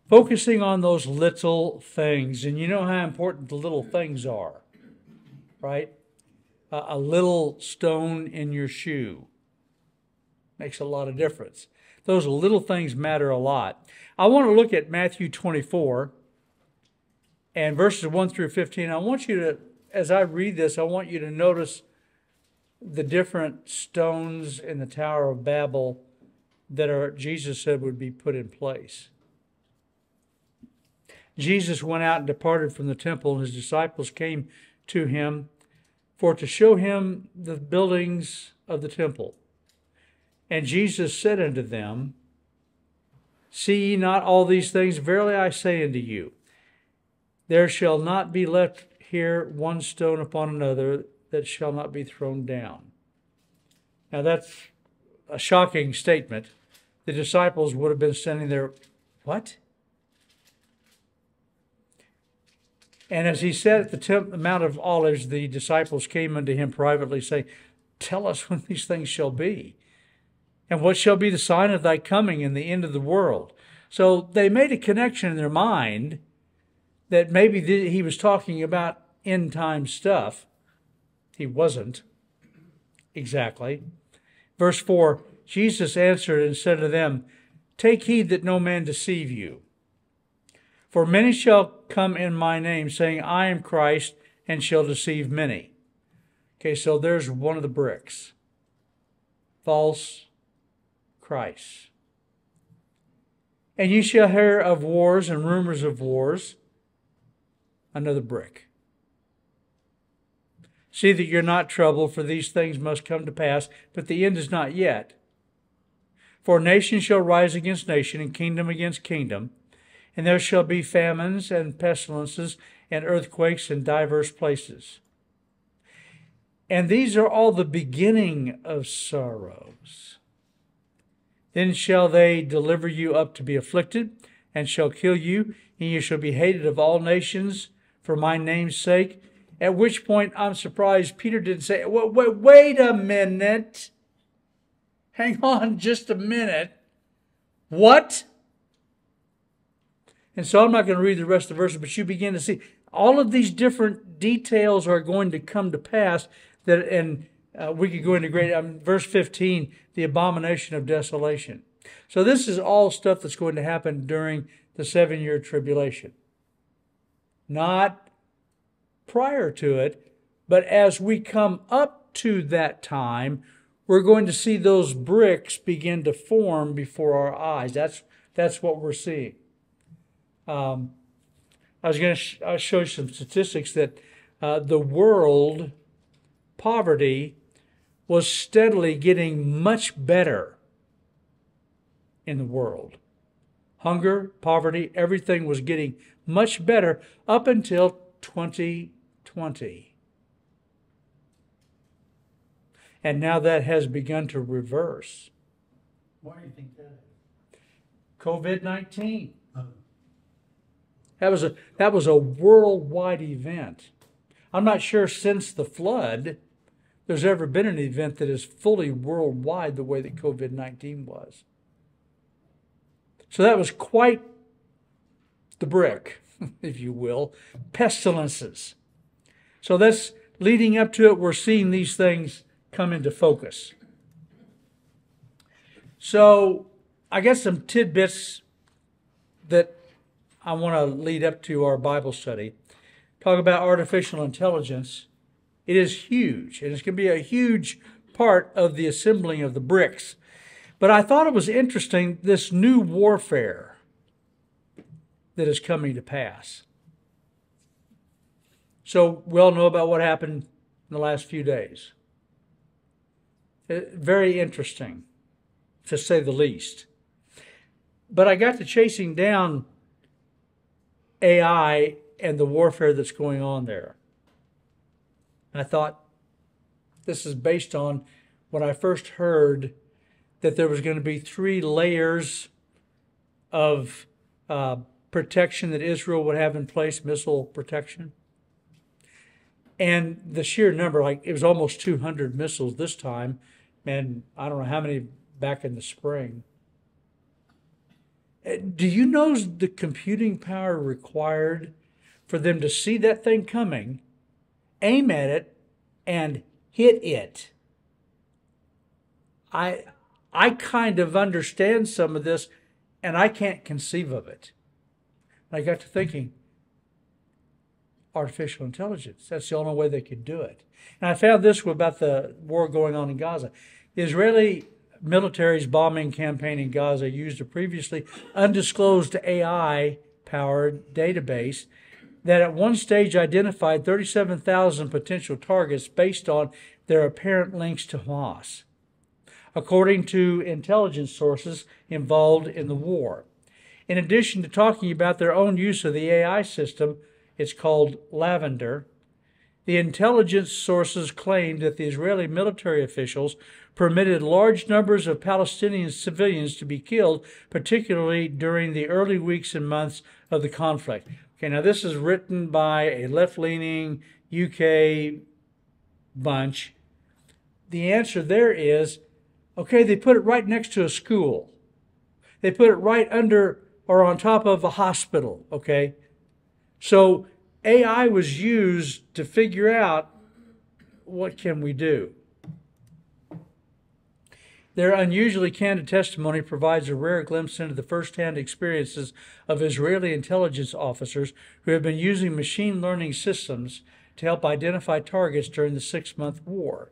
Focusing on those little things. And you know how important the little things are, right? A little stone in your shoe makes a lot of difference. Those little things matter a lot. I want to look at Matthew 24 and verses 1 through 15. I want you to, as I read this, I want you to notice the different stones in the Tower of Babel that Jesus said would be put in place. Jesus went out and departed from the temple, and his disciples came to him for to show him the buildings of the temple. And Jesus said unto them, See ye not all these things? Verily I say unto you, there shall not be left here one stone upon another that shall not be thrown down. Now that's a shocking statement. The disciples would have been standing there, what? And as he sat at the Mount of Olives, the disciples came unto him privately, saying, Tell us when these things shall be, and what shall be the sign of thy coming and the end of the world. So they made a connection in their mind that maybe he was talking about end time stuff. He wasn't exactly. Verse 4, Jesus answered and said to them, Take heed that no man deceive you. For many shall come in my name, saying, I am Christ, and shall deceive many. Okay, so there's one of the bricks. False Christ. And you shall hear of wars and rumors of wars. Another brick. See that you're not troubled, for these things must come to pass, but the end is not yet. For nation shall rise against nation, and kingdom against kingdom. And there shall be famines and pestilences and earthquakes in divers places. And these are all the beginning of sorrows. Then shall they deliver you up to be afflicted, and shall kill you, and you shall be hated of all nations for my name's sake. At which point I'm surprised Peter didn't say, wait a minute. Hang on just a minute. What? And so I'm not going to read the rest of the verses, but you begin to see all of these different details are going to come to pass. And we could go into verse 15, the abomination of desolation. So this is all stuff that's going to happen during the 7-year tribulation. Not prior to it, but as we come up to that time, we're going to see those bricks begin to form before our eyes. That's what we're seeing. I was going to show you some statistics that the world poverty was steadily getting much better in the world. Hunger, poverty, everything was getting much better up until 2020. And now that has begun to reverse. Why do you think that is? COVID-19. That was a worldwide event. I'm not sure since the flood there's ever been an event that is fully worldwide the way that COVID-19 was. So that was quite the brick, if you will. Pestilences. So that's leading up to it. We're seeing these things come into focus. So I got some tidbits that I want to lead up to our Bible study. Talk about artificial intelligence. It is huge, and it's going to be a huge part of the assembling of the bricks. But I thought it was interesting, this new warfare that is coming to pass. So we all know about what happened in the last few days. Very interesting, to say the least. But I got to chasing down AI and the warfare that's going on there. And I thought, this is based on when I first heard that there was going to be 3 layers of protection that Israel would have in place, missile protection. And the sheer number, like it was almost 200 missiles this time, and I don't know how many back in the spring. Do you know the computing power required for them to see that thing coming, aim at it, and hit it? I I kind of understand some of this, and I can't conceive of it. I got to thinking, artificial intelligence. That's the only way they could do it. And I found this about the war going on in Gaza. The Israeli military's bombing campaign in Gaza used a previously undisclosed AI-powered database that at one stage identified 37,000 potential targets based on their apparent links to Hamas, according to intelligence sources involved in the war. In addition to talking about their own use of the AI system, it's called Lavender, the intelligence sources claimed that the Israeli military officials permitted large numbers of Palestinian civilians to be killed, particularly during the early weeks and months of the conflict. Okay, now this is written by a left-leaning UK bunch. The answer there is, okay, they put it right next to a school. They put it right under or on top of a hospital, okay? So AI was used to figure out what can we do. Their unusually candid testimony provides a rare glimpse into the first-hand experiences of Israeli intelligence officers who have been using machine learning systems to help identify targets during the 6-month war.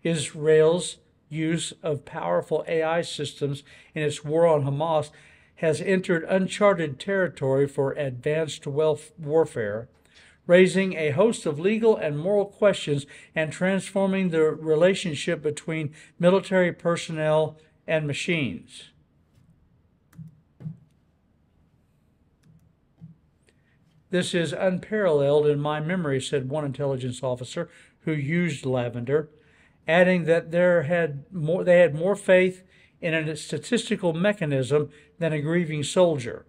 Israel's use of powerful AI systems in its war on Hamas has entered uncharted territory for advanced warfare, raising a host of legal and moral questions and transforming the relationship between military personnel and machines. This is unparalleled in my memory, said one intelligence officer who used Lavender, adding that they had more faith in a statistical mechanism than a grieving soldier.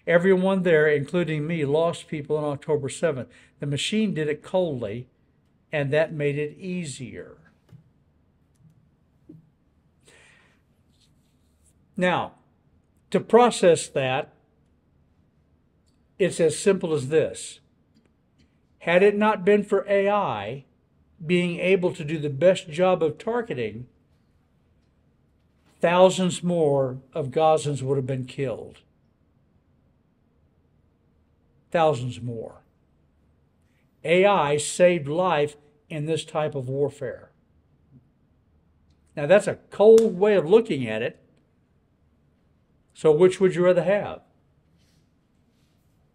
Everyone there, including me, lost people on October 7th. The machine did it coldly, and that made it easier. Now, to process that, it's as simple as this. Had it not been for AI being able to do the best job of targeting, thousands more of Gazans would have been killed. Thousands more. AI saved life in this type of warfare. Now that's a cold way of looking at it. So which would you rather have?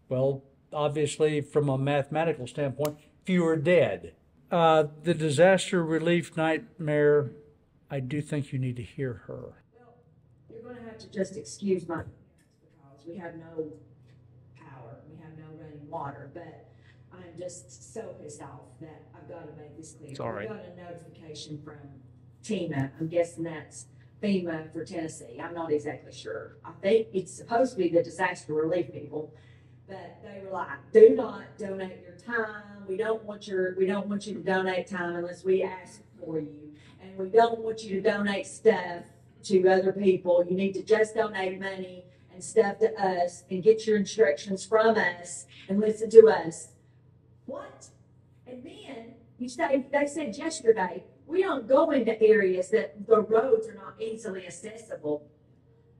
Well, obviously from a mathematical standpoint, fewer dead. The disaster relief nightmare, I do think you need to hear her. Well, you're going to have to just excuse my because we have no power, we have no running water, but I'm just so pissed off that I've got to make this clear. It's all right. We got a notification from TEMA. I'm guessing that's FEMA for Tennessee. I'm not exactly sure. I think it's supposed to be the disaster relief people, but they were like, "Do not donate your time. We don't want you to donate time unless we ask for you, and we don't want you to donate stuff to other people. You need to just donate money and stuff to us and get your instructions from us and listen to us." What? And then they said yesterday, we don't go into areas that the roads are not easily accessible.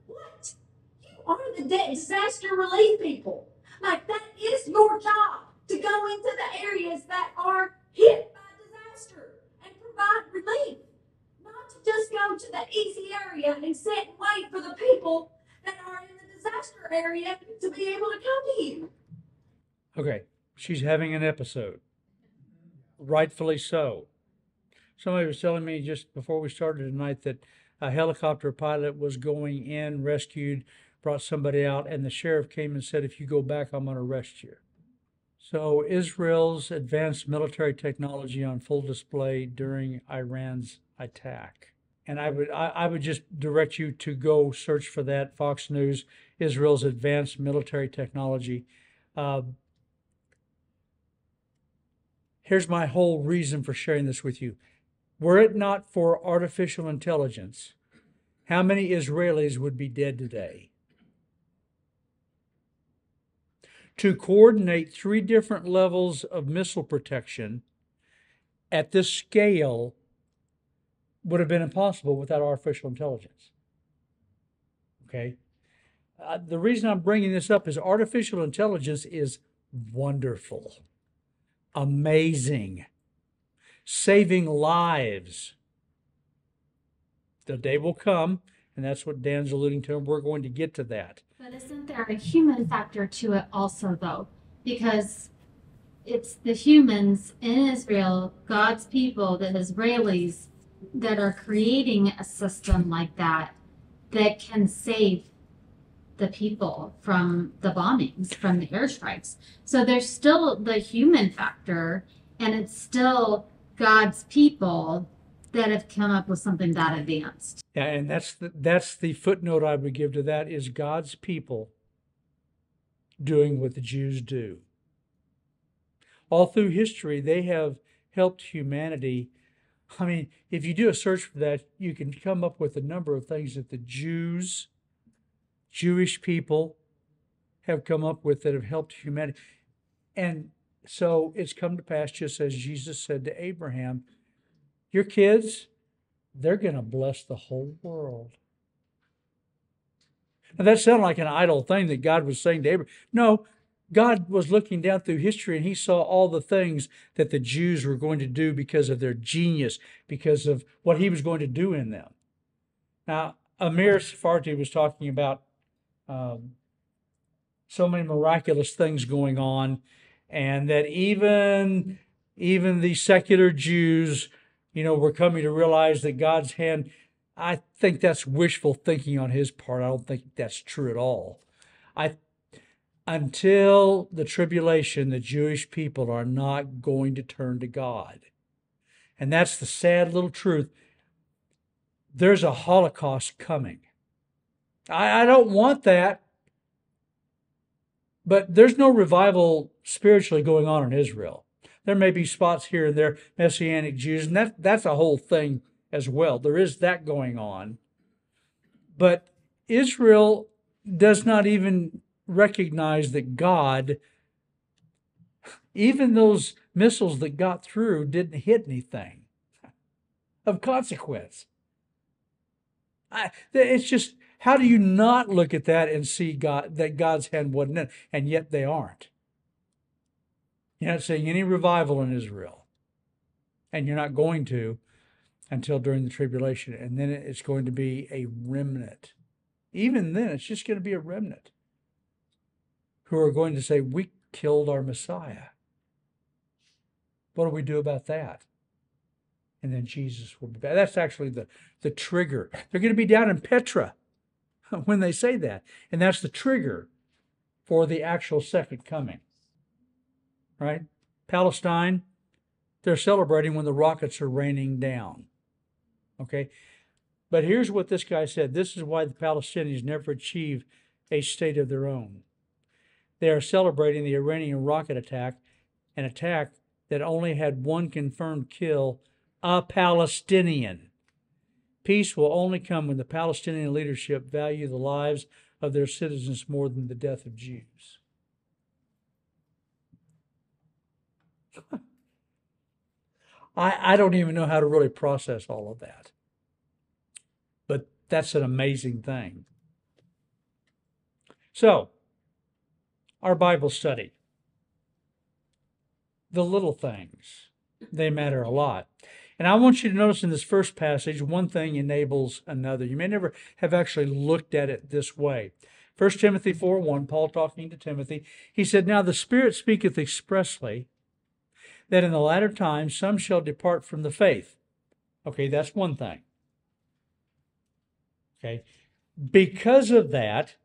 What? You are the disaster relief people. Like, that is your job, to go into the areas that are hit by disaster and provide relief. Not to just go to the easy area and sit and wait for the people that are in the disaster area to be able to come to you. Okay, she's having an episode. Rightfully so. Somebody was telling me just before we started tonight that a helicopter pilot was going in, rescued, brought somebody out, and the sheriff came and said, "If you go back, I'm going to arrest you." So Israel's advanced military technology on full display during Iran's attack. And I would just direct you to go search for that. Fox News, Israel's advanced military technology. Here's my whole reason for sharing this with you. Were it not for artificial intelligence, how many Israelis would be dead today? to coordinate 3 different levels of missile protection at this scale would have been impossible without artificial intelligence. Okay? The reason I'm bringing this up is artificial intelligence is wonderful, amazing, saving lives. The day will come, and that's what Dan's alluding to, and we're going to get to that. But isn't there a human factor to it also, though? Because it's the humans in Israel, God's people, the Israelis, that are creating a system like that that can save the people from the bombings, from the airstrikes. So there's still the human factor, and it's still God's people that have come up with something that advanced. Yeah, and that's the footnote I would give to that is God's people doing what the Jews do. All through history, they have helped humanity. I mean, if you do a search for that, you can come up with a number of things that the Jews, Jewish people, have come up with that have helped humanity. And so it's come to pass, just as Jesus said to Abraham, your kids, they're going to bless the whole world. Now, that sounded like an idle thing that God was saying to Abraham. No, God was looking down through history, and he saw all the things that the Jews were going to do because of their genius, because of what he was going to do in them. Now, Amir Safarti was talking about so many miraculous things going on, and that even the secular Jews, we're coming to realize that God's hand, I think that's wishful thinking on his part. I don't think that's true at all. Until the tribulation, the Jewish people are not going to turn to God. And that's the sad little truth. There's a Holocaust coming. I don't want that. But there's no revival spiritually going on in Israel. There may be spots here and there, Messianic Jews, and that's a whole thing as well. There is that going on. But Israel does not even recognize that God, even those missiles that got through, didn't hit anything of consequence. It's just, how do you not look at that and see that God's hand wasn't in it? And yet they aren't. You're not seeing any revival in Israel. And you're not going to until during the tribulation. And then it's going to be a remnant. Even then, it's just going to be a remnant who are going to say, we killed our Messiah. What do we do about that? And then Jesus will be back. That's actually the trigger. They're going to be down in Petra when they say that. And that's the trigger for the actual second coming. Right? Palestine, they're celebrating when the rockets are raining down. Okay? But here's what this guy said. This is why the Palestinians never achieve a state of their own. They are celebrating the Iranian rocket attack, an attack that only had one confirmed kill, a Palestinian. Peace will only come when the Palestinian leadership value the lives of their citizens more than the death of Jews. I don't even know how to really process all of that. But that's an amazing thing. So, our Bible study. The little things, they matter a lot. And I want you to notice in this first passage, one thing enables another. You may never have actually looked at it this way. 1 Timothy 4:1, Paul talking to Timothy, he said, now the Spirit speaketh expressly that in the latter times some shall depart from the faith. Okay, that's one thing. Okay, because of that,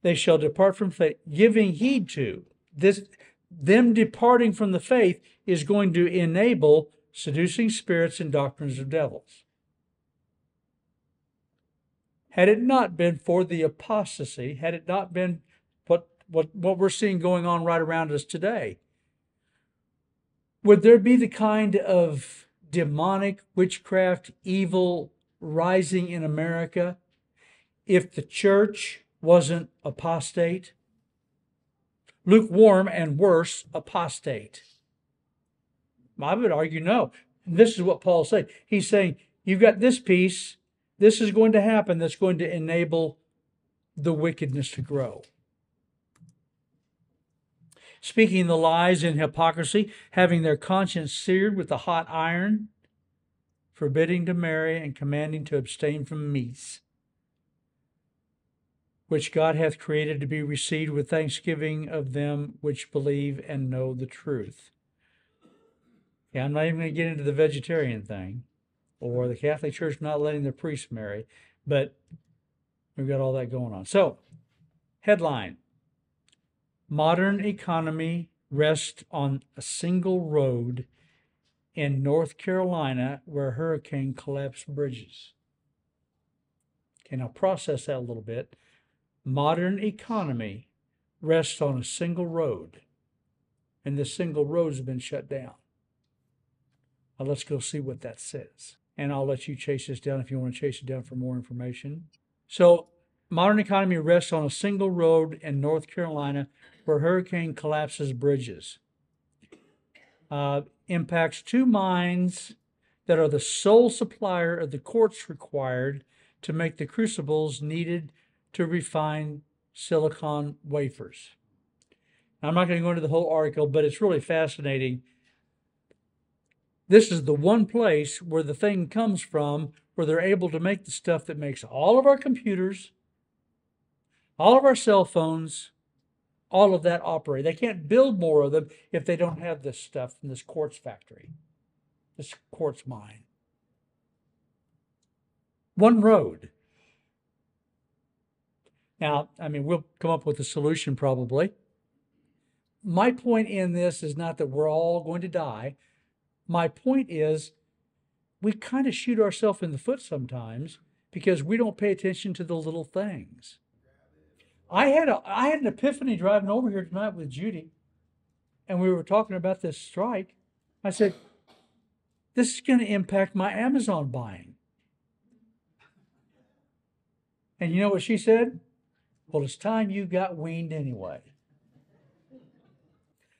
they shall depart from faith, giving heed to this. Them departing from the faith is going to enable seducing spirits and doctrines of devils. Had it not been for the apostasy, had it not been what we're seeing going on right around us today, would there be the kind of demonic witchcraft, evil rising in America if the church wasn't apostate? Lukewarm and worse, apostate. I would argue no. This is what Paul's saying. He's saying, you've got this piece, this is going to happen that's going to enable the wickedness to grow. Speaking the lies and hypocrisy, having their conscience seared with a hot iron, forbidding to marry and commanding to abstain from meats, which God hath created to be received with thanksgiving of them which believe and know the truth. Yeah, I'm not even going to get into the vegetarian thing or the Catholic Church not letting the priests marry, but we've got all that going on. So, headline: Modern economy rests on a single road in North Carolina where hurricane collapsed bridges. Okay, now process that a little bit. Modern economy rests on a single road, and this single road has been shut down. Now let's go see what that says. And I'll let you chase this down if you want to chase it down for more information. So, modern economy rests on a single road in North Carolina where hurricane collapses bridges. Impacts 2 mines that are the sole supplier of the quartz required to make the crucibles needed to refine silicon wafers. Now, I'm not going to go into the whole article, but it's really fascinating. This is the one place where the thing comes from, where they're able to make the stuff that makes all of our computers, all of our cell phones, all of that operate. They can't build more of them if they don't have this stuff from this quartz factory, this quartz mine. One road. Now, I mean, we'll come up with a solution probably. My point in this is not that we're all going to die. My point is we kind of shoot ourselves in the foot sometimes because we don't pay attention to the little things. I had an epiphany driving over here tonight with Judy, and we were talking about this strike. I said, this is going to impact my Amazon buying. And you know what she said? Well, it's time you got weaned anyway.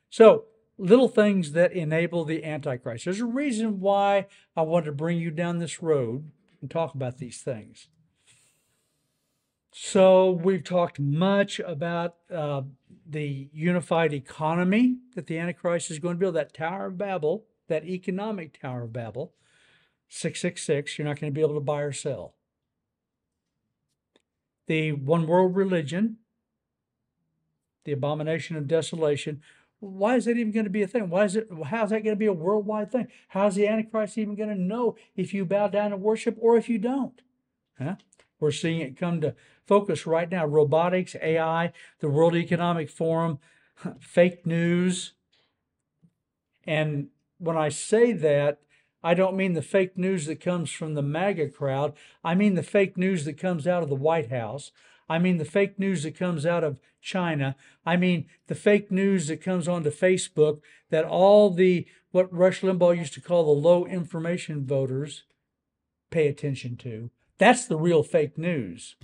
So, little things that enable the Antichrist. There's a reason why I wanted to bring you down this road and talk about these things. So we've talked much about the unified economy that the Antichrist is going to build, that Tower of Babel, that economic Tower of Babel, 666, you're not going to be able to buy or sell. The one world religion, the abomination of desolation. Why is that even going to be a thing? How's that going to be a worldwide thing? How's the Antichrist even going to know if you bow down and worship or if you don't? Huh? We're seeing it come to focus right now. Robotics, AI, the World Economic Forum, fake news. And when I say that, I don't mean the fake news that comes from the MAGA crowd. I mean the fake news that comes out of the White House. I mean the fake news that comes out of China. I mean the fake news that comes onto Facebook that all the, what Rush Limbaugh used to call the low information voters pay attention to. That's the real fake news.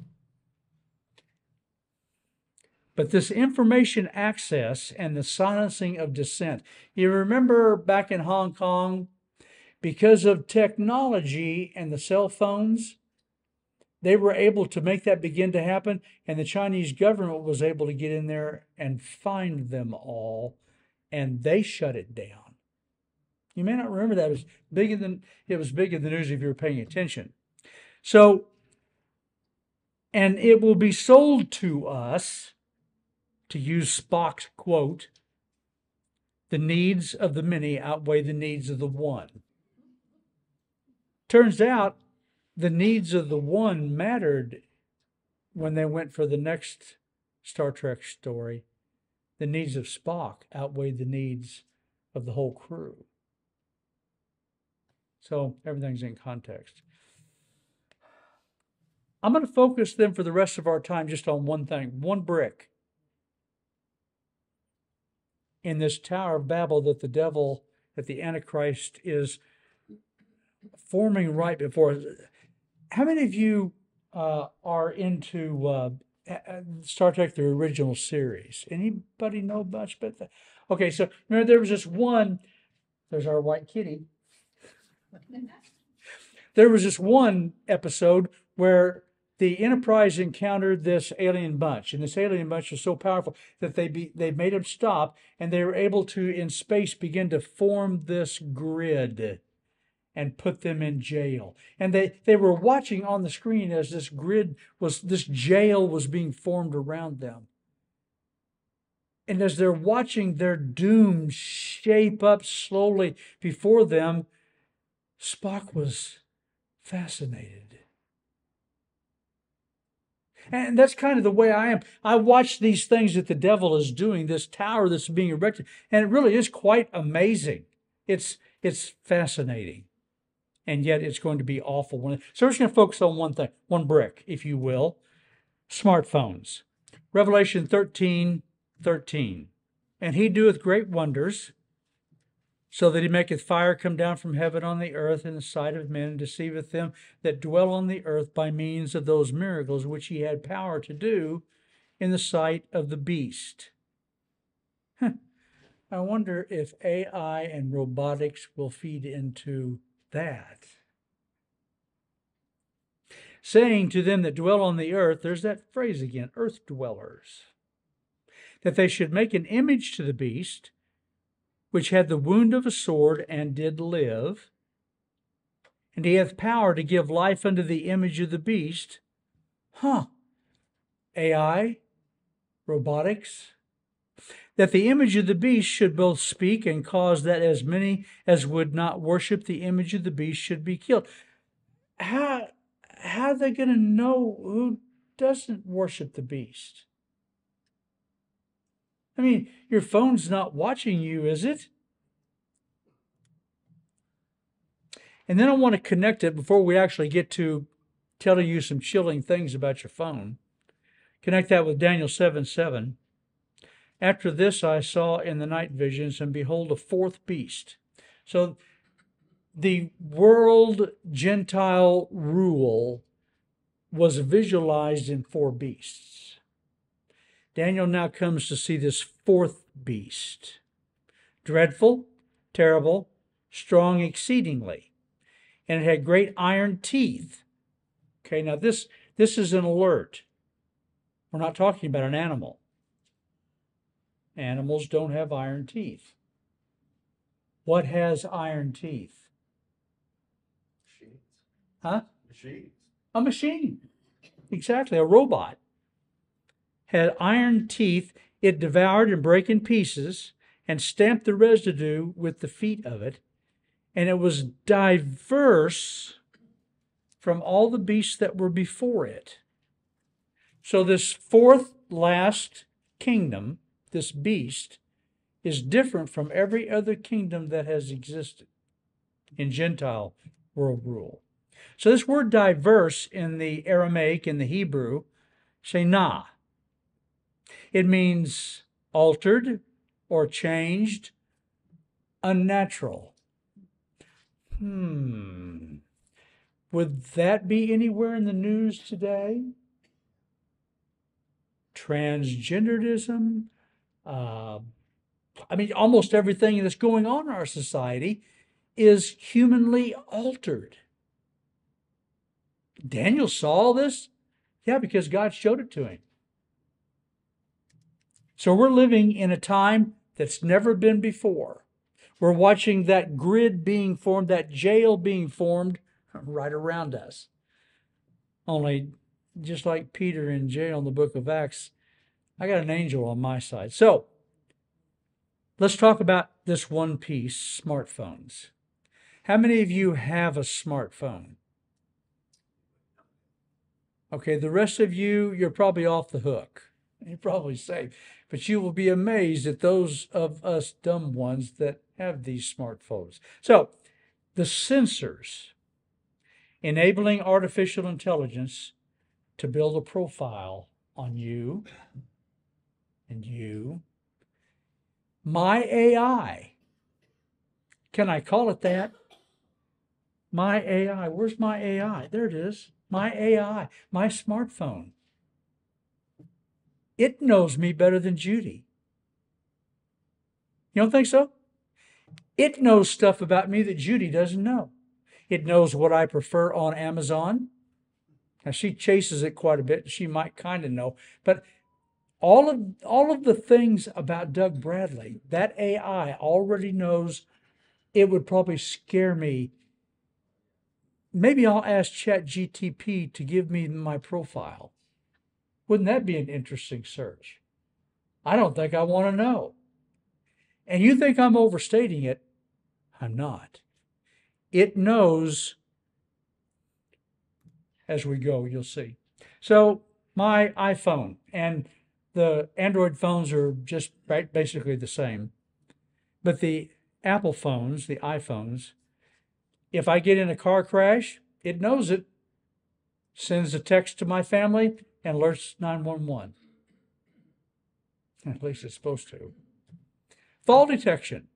But this information access and the silencing of dissent. You remember back in Hong Kong, because of technology and the cell phones, they were able to make that begin to happen, and the Chinese government was able to get in there and find them all, and they shut it down. You may not remember that. It was big in the news if you were paying attention. So, and it will be sold to us, to use Spock's quote, the needs of the many outweigh the needs of the one. Turns out the needs of the one mattered when they went for the next Star Trek story. The needs of Spock outweighed the needs of the whole crew. So everything's in context. I'm going to focus then for the rest of our time just on one thing, one brick in this Tower of Babel that the devil, that the Antichrist is forming right before us. How many of you are into Star Trek, the original series. Anybody know much about that? Okay, so remember there was this one, there's our white kitty. There was this one episode where the Enterprise encountered this alien bunch, and this alien bunch was so powerful that they made them stop, and they were able to, in space, begin to form this grid and put them in jail. And they were watching on the screen as this jail was being formed around them. And as they're watching their doom shape up slowly before them, Spock was fascinated. And that's kind of the way I am. I watch these things that the devil is doing, this tower that's being erected, and it really is quite amazing. It's fascinating. And yet it's going to be awful. So we're just going to focus on one thing, one brick, if you will. Smartphones. Revelation 13:13. And he doeth great wonders, so that he maketh fire come down from heaven on the earth in the sight of men, and deceiveth them that dwell on the earth by means of those miracles which he had power to do in the sight of the beast. I wonder if AI and robotics will feed into that. Saying to them that dwell on the earth, there's that phrase again, earth dwellers, that they should make an image to the beast, which had the wound of a sword and did live. And he hath power to give life unto the image of the beast. AI, robotics. That the image of the beast should both speak and cause that as many as would not worship the image of the beast should be killed. How are they going to know who doesn't worship the beast? I mean, your phone's not watching you, is it? And then I want to connect it before we actually get to telling you some chilling things about your phone. Connect that with Daniel 7:7. After this I saw in the night visions, and behold, a fourth beast. So the world Gentile rule was visualized in four beasts. Daniel now comes to see this fourth beast. Dreadful, terrible, strong exceedingly. And it had great iron teeth. Okay, now this is an alert. We're not talking about an animal. Animals don't have iron teeth. What has iron teeth? Machines. Huh? Machines. A machine. Exactly, a robot. Had iron teeth, it devoured and brake in pieces, and stamped the residue with the feet of it, and it was diverse from all the beasts that were before it. So this fourth last kingdom, this beast, is different from every other kingdom that has existed in Gentile world rule. So this word diverse in the Aramaic and the Hebrew, shenah, it means altered or changed, unnatural. Would that be anywhere in the news today? Transgenderism, almost everything that's going on in our society is humanly altered. Daniel saw all this? Yeah, because God showed it to him. So we're living in a time that's never been before. We're watching that grid being formed, that jail being formed right around us. Only, just like Peter in jail in the book of Acts, I got an angel on my side. So, let's talk about this one piece, smartphones. How many of you have a smartphone? Okay, the rest of you, you're probably off the hook. You're probably safe. But you will be amazed at those of us dumb ones that have these smartphones. So, the sensors enabling artificial intelligence to build a profile on you and you. My AI. Can I call it that? My AI. Where's my AI? There it is. My AI. My smartphone. It knows me better than Judy. You don't think so? It knows stuff about me that Judy doesn't know. It knows what I prefer on Amazon. Now she chases it quite a bit. She might kind of know, but all of the things about Doug Bradley, that AI already knows. It would probably scare me. Maybe I'll ask ChatGTP to give me my profile. Wouldn't that be an interesting search? I don't think I want to know. And you think I'm overstating it? I'm not. It knows as we go, you'll see. So my iPhone and the Android phones are just basically the same. But the Apple phones, the iPhones, if I get in a car crash, it knows it, sends a text to my family, and alerts 911. At least it's supposed to. Fall detection.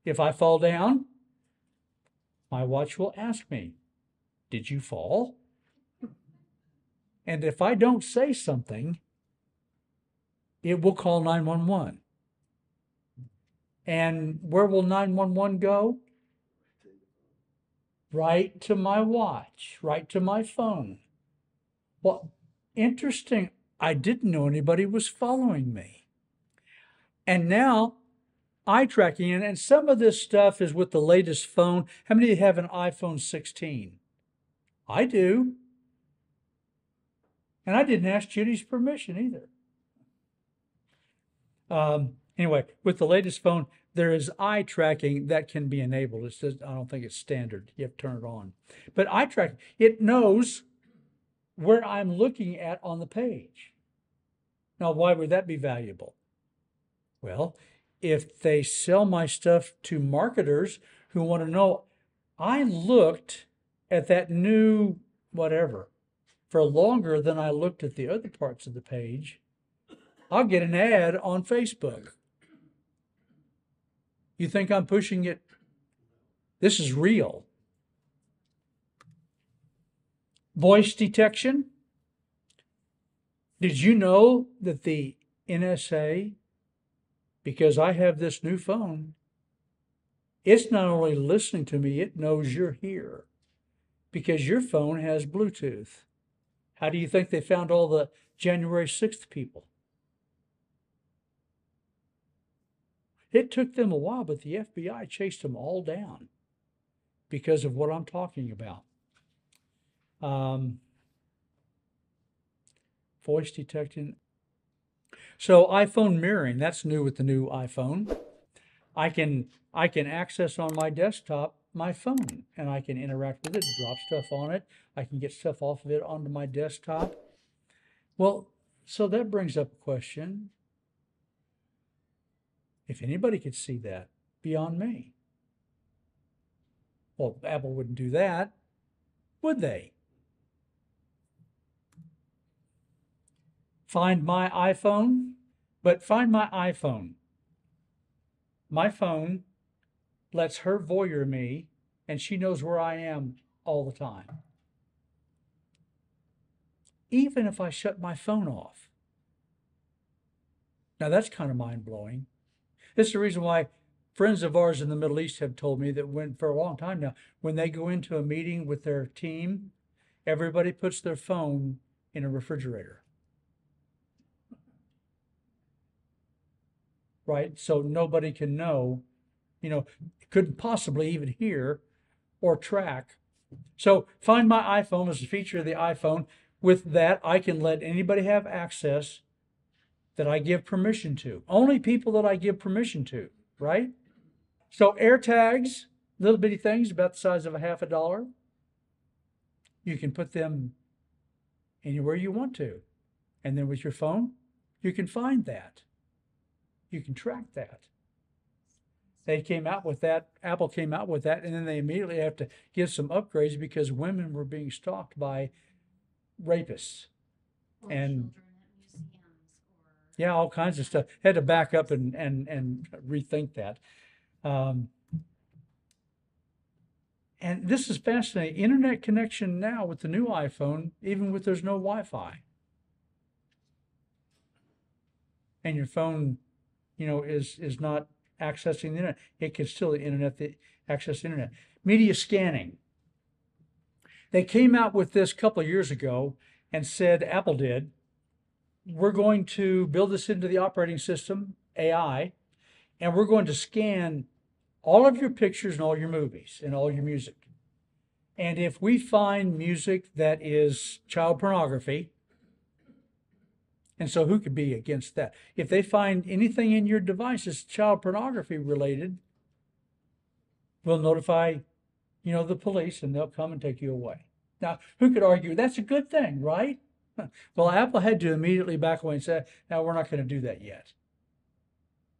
If I fall down, my watch will ask me, "Did you fall?" And if I don't say something, it will call 911. And where will 911 go? Right to my watch, right to my phone. Well, interesting. I didn't know anybody was following me. And now eye tracking, and some of this stuff is with the latest phone. How many of you have an iPhone 16? I do. And I didn't ask Judy's permission either. Anyway, with the latest phone, there is eye tracking that can be enabled. It says, I don't think it's standard. You have to turn it on. But eye tracking, it knows where I'm looking at on the page. Now, why would that be valuable? Well, if they sell my stuff to marketers who want to know, I looked at that new whatever for longer than I looked at the other parts of the page, I'll get an ad on Facebook. You think I'm pushing it? This is real. Voice detection. Did you know that the NSA, because I have this new phone, it's not only listening to me, it knows you're here because your phone has Bluetooth. How do you think they found all the January 6th people? It took them a while, but the FBI chased them all down because of what I'm talking about. Voice detecting. So iPhone mirroring, that's new with the new iPhone. I can access on my desktop my phone, and I can interact with it, drop stuff on it. I can get stuff off of it onto my desktop. Well, so that brings up a question. If anybody could see that beyond me. Well, Apple wouldn't do that, would they? Find my iPhone, but find my iPhone. My phone lets her voyeur me, and she knows where I am all the time. Even if I shut my phone off. Now that's kind of mind-blowing. This is the reason why friends of ours in the Middle East have told me that for a long time now, when they go into a meeting with their team, everybody puts their phone in a refrigerator. Right? So nobody can know, couldn't possibly even hear or track. So Find My iPhone is a feature of the iPhone. With that, I can let anybody have access that I give permission to. Only people that I give permission to, right? So AirTags, little bitty things about the size of $50. You can put them anywhere you want to. And then with your phone, you can find that. You can track that. They came out with that, Apple came out with that, and then they immediately have to give some upgrades because women were being stalked by rapists. Or And children at museums or yeah, all kinds of stuff. Had to back up and rethink that. And this is fascinating. Internet connection now with the new iPhone, even with there's no Wi-Fi. and your phone, is not accessing the internet, it can still access the internet. Media scanning. They came out with this a couple of years ago and said, Apple did, we're going to build this into the operating system, AI, and we're going to scan all of your pictures and all your movies and all your music. And if we find music that is child pornography, and so who could be against that? If they find anything in your device that's child pornography related, we'll notify, the police, and they'll come and take you away. Now, who could argue that's a good thing, right? Well, Apple had to immediately back away and say, no, we're not going to do that yet,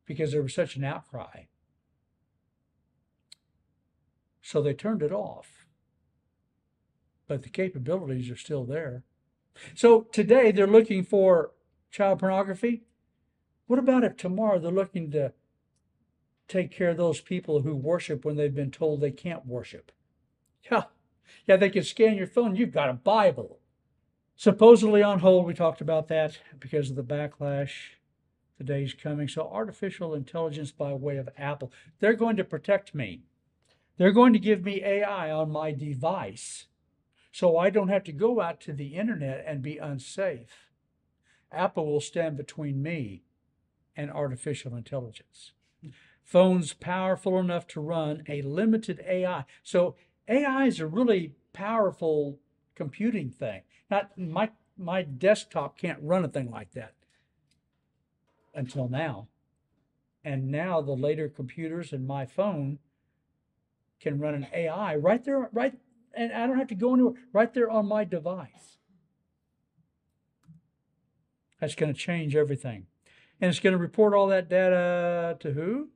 because there was such an outcry. So they turned it off. But the capabilities are still there. So today they're looking for child pornography. What about if tomorrow they're looking to take care of those people who worship when they've been told they can't worship? Yeah, they can scan your phone. You've got a Bible. Supposedly on hold, we talked about that because of the backlash. The day's coming. So artificial intelligence by way of Apple. They're going to protect me. They're going to give me AI on my device so I don't have to go out to the internet and be unsafe. Apple will stand between me and artificial intelligence. Phones powerful enough to run a limited AI. So AI is a really powerful computing thing. Not my desktop can't run a thing like that until now. And now the later computers and my phone can run an AI right there, and I don't have to go anywhere, right there on my device. That's going to change everything. And it's going to report all that data to who?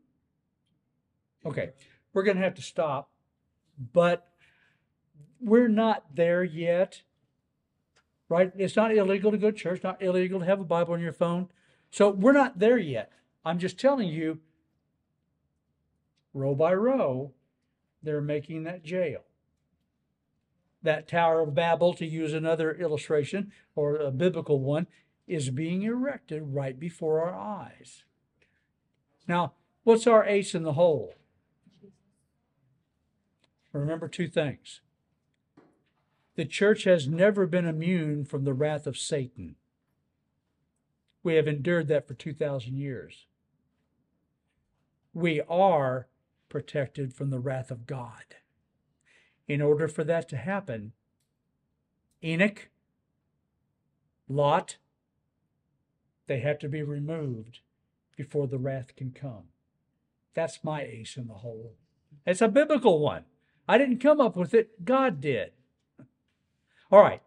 Okay, we're going to have to stop, but we're not there yet, right? It's not illegal to go to church, not illegal to have a Bible on your phone. So we're not there yet. I'm just telling you, row by row, they're making that jail. That Tower of Babel, to use another illustration or a biblical one, is being erected right before our eyes. Now, what's our ace in the hole? Remember two things. The church has never been immune from the wrath of Satan. We have endured that for 2,000 years. We are protected from the wrath of God. In order for that to happen, Enoch, Lot, they have to be removed before the wrath can come. That's my ace in the hole. It's a biblical one. I didn't come up with it. God did. All right.